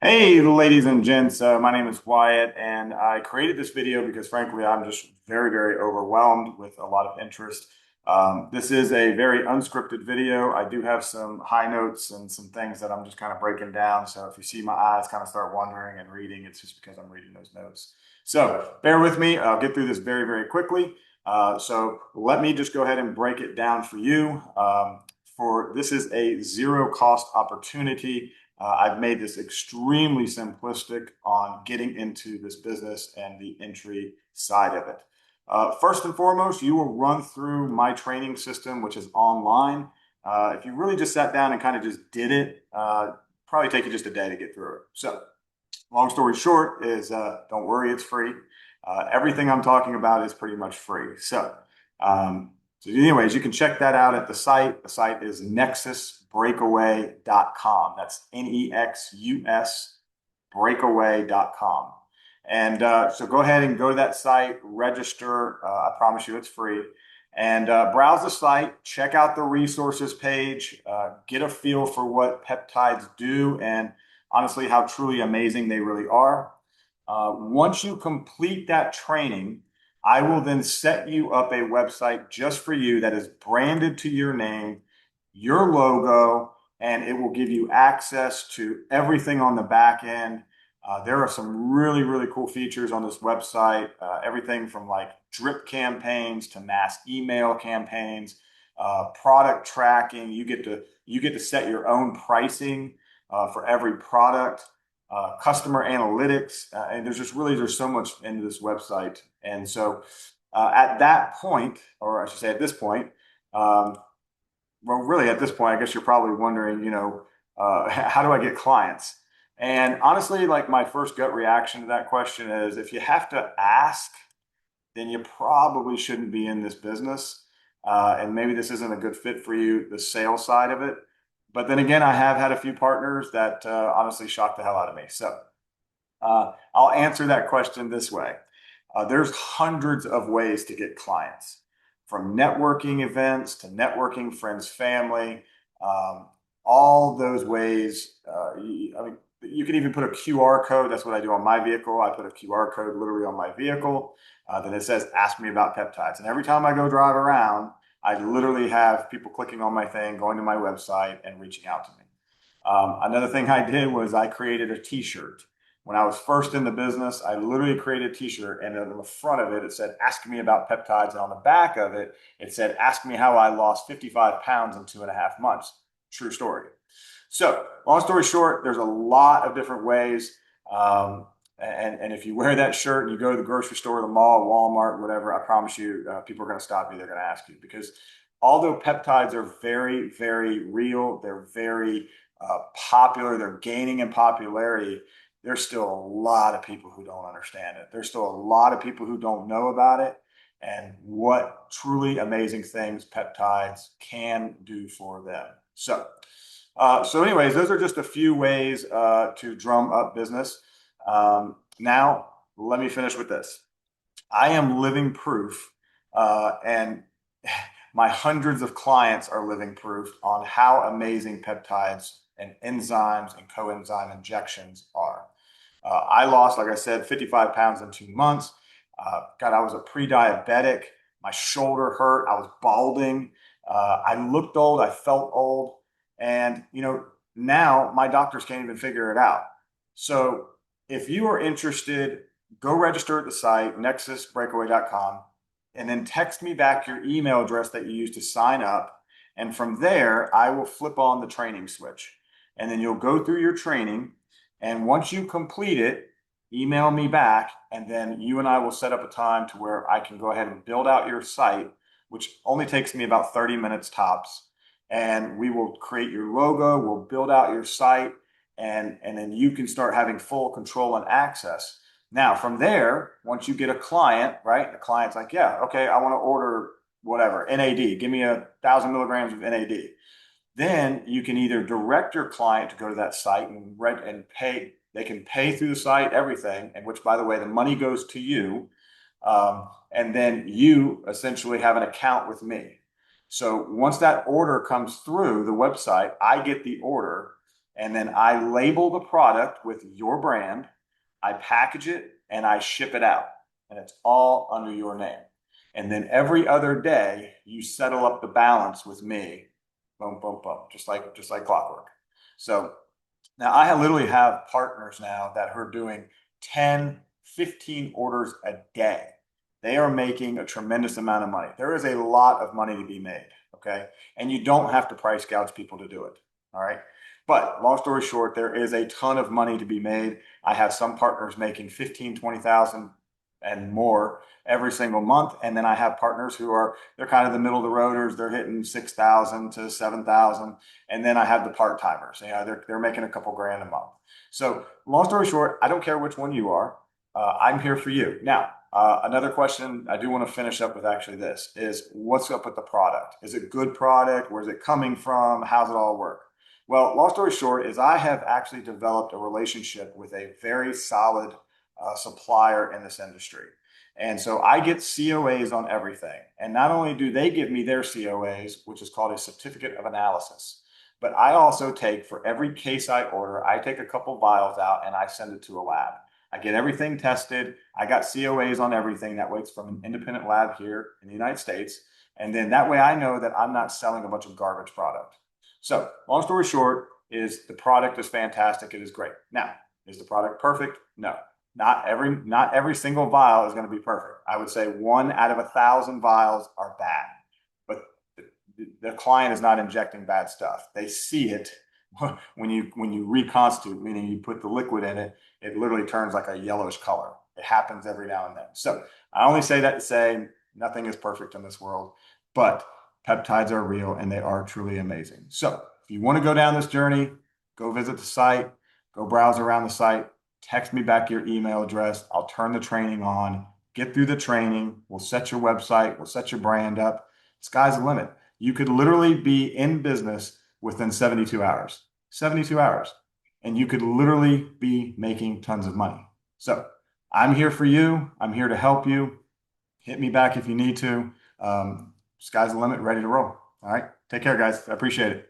Hey, ladies and gents, my name is Wyatt, and I created this video because, frankly, I'm just very, very overwhelmed with a lot of interest. This is a very unscripted video. I do have some high notes and some things that I'm just kind of breaking down. So if you see my eyes kind of start wandering and reading, it's just because I'm reading those notes. So bear with me. I'll get through this very, very quickly. So let me just go ahead and break it down for you. For this is a zero cost opportunity. I've made this extremely simplistic on getting into this business and the entry side of it. First and foremost, you will run through my training system, which is online. If you really just sat down and kind of just did it, probably take you just a day to get through it. So, long story short is don't worry, it's free. Everything I'm talking about is pretty much free. So anyways, you can check that out at the site. The site is nexusbreakaway.com. That's Nexus breakaway.com. And so go ahead and go to that site, register. I promise you it's free. And browse the site, check out the resources page, get a feel for what peptides do and honestly how truly amazing they really are. Once you complete that training, I will then set you up a website just for you that is branded to your name, your logo, and it will give you access to everything on the back end. There are some really, really cool features on this website. Everything from like drip campaigns to mass email campaigns, product tracking. You get to set your own pricing for every product, customer analytics, and there's so much into this website. And so at that point, or I should say at this point, um, well, really at this point, I guess you're probably wondering, how do I get clients? And honestly, like my first gut reaction to that question is if you have to ask, then you probably shouldn't be in this business. And maybe this isn't a good fit for you, the sales side of it. But then again, I have had a few partners that honestly shocked the hell out of me. So I'll answer that question this way. There's hundreds of ways to get clients, from networking events to networking friends, family, um, all those ways. I mean, you can even put a QR code. That's what I do on my vehicle. I put a QR code literally on my vehicle. Then it says, ask me about peptides. And every time I go drive around, I literally have people clicking on my thing, going to my website, and reaching out to me. Another thing I did was I created a t-shirt. When I was first in the business, I literally created a t-shirt, and on the front of it, it said, ask me about peptides. And on the back of it, it said, ask me how I lost 55 pounds in 2.5 months. True story. So, long story short, there's a lot of different ways. And if you wear that shirt and you go to the grocery store, the mall, Walmart, whatever, I promise you, people are going to stop you. They're going to ask you because although peptides are very, very real, they're very popular, they're gaining in popularity, there's still a lot of people who don't understand it. There's still a lot of people who don't know about it and what truly amazing things peptides can do for them. So anyways, those are just a few ways to drum up business. Now, let me finish with this. I am living proof, and my hundreds of clients are living proof on how amazing peptides and enzymes and coenzyme injections are. I lost, like I said, 55 pounds in 2 months. God, I was a pre-diabetic. My shoulder hurt. I was balding. I looked old. I felt old. And, now my doctors can't even figure it out. So if you are interested, go register at the site, nexusbreakaway.com, and then text me back your email address that you used to sign up. And from there, I will flip on the training switch. And then you'll go through your training. And once you complete it, email me back. And then you and I will set up a time to where I can go ahead and build out your site, which only takes me about 30 minutes tops. And we will create your logo, we'll build out your site, and then you can start having full control and access. Now, from there, once you get a client, right? The client's like, yeah, okay, I want to order whatever, NAD, give me 1,000 milligrams of NAD. Then you can either direct your client to go to that site and pay. They can pay through the site, everything, and which, by the way, the money goes to you. And then you essentially have an account with me. So once that order comes through the website, I get the order. And then I label the product with your brand, I package it, and I ship it out. And it's all under your name. And then every other day, you settle up the balance with me. Boom, boom, boom, just like clockwork. So now I literally have partners now that are doing 10, 15 orders a day. They are making a tremendous amount of money. There is a lot of money to be made, okay? And you don't have to price gouge people to do it, all right? But long story short, there is a ton of money to be made. I have some partners making 15, 20,000 and more every single month. And then I have partners who are, they're kind of the middle of the roaders. They're hitting 6,000 to 7,000. And then I have the part-timers. They're making a couple grand a month. So long story short, I don't care which one you are. I'm here for you. Now, another question I do want to finish up with actually this is what's up with the product? Is it good product? Where's it coming from? How's it all work? Well, long story short is I have actually developed a relationship with a very solid supplier in this industry. And so I get COAs on everything. And not only do they give me their COAs, which is called a certificate of analysis, but I also take for every case I order, I take a couple vials out and I send it to a lab. I get everything tested. I got COAs on everything. That way it's from an independent lab here in the United States. And then that way I know that I'm not selling a bunch of garbage product. So long story short is the product is fantastic. It is great. Now, is the product perfect? No. Not every single vial is going to be perfect. I would say 1 out of 1,000 vials are bad, but the client is not injecting bad stuff. They see it when you reconstitute, meaning you put the liquid in it. It literally turns like a yellowish color. It happens every now and then. So I only say that to say nothing is perfect in this world, but peptides are real and they are truly amazing. So if you want to go down this journey, go visit the site, go browse around the site. Text me back your email address. I'll turn the training on, get through the training. We'll set your website. We'll set your brand up. Sky's the limit. You could literally be in business within 72 hours, 72 hours, and you could literally be making tons of money. So I'm here for you. I'm here to help you. Hit me back if you need to. Sky's the limit, ready to roll. All right. Take care, guys. I appreciate it.